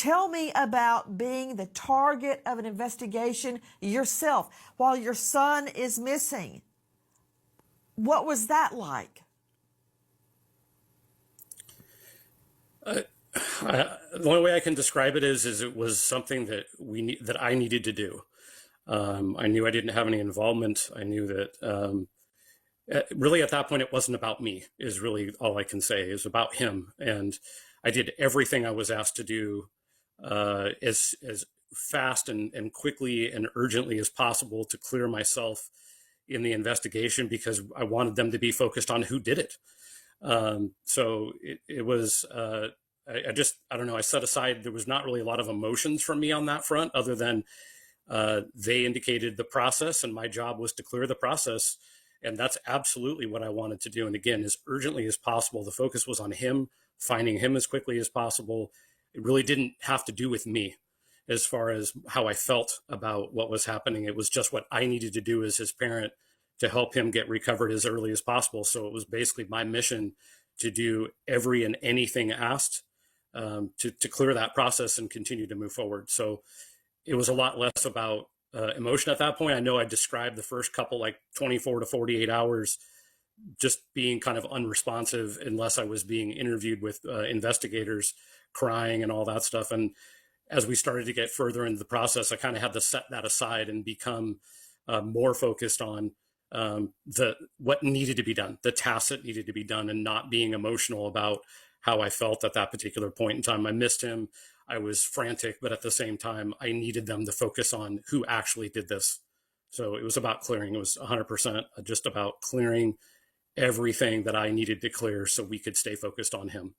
Tell me about being the target of an investigation yourself while your son is missing. What was that like? The only way I can describe it is it was something that that I needed to do. I knew I didn't have any involvement. I knew that really at that point it wasn't about me. Is really all I can say. It was about him, and I did everything I was asked to do as fast and quickly and urgently as possible to clear myself in the investigation because I wanted them to be focused on who did it. So it was. I don't know. I set aside. There was not really a lot of emotions from me on that front, other than they indicated the process, and my job was to clear the process. And that's absolutely what I wanted to do. And again, as urgently as possible, the focus was on him, finding him as quickly as possible. It really didn't have to do with me as far as how I felt about what was happening. It was just what I needed to do as his parent to help him get recovered as early as possible. So it was basically my mission to do every and anything asked to clear that process and continue to move forward. So it was a lot less about emotion at that point. I know I described the first couple, like 24 to 48 hours, just being kind of unresponsive unless I was being interviewed with investigators, crying and all that stuff. And as we started to get further into the process, I kind of had to set that aside and become more focused on what needed to be done, the tasks that needed to be done, and not being emotional about how I felt at that particular point in time. I missed him. I was frantic, but at the same time, I needed them to focus on who actually did this. So it was about clearing. It was 100% just about clearing everything that I needed to clear so we could stay focused on him.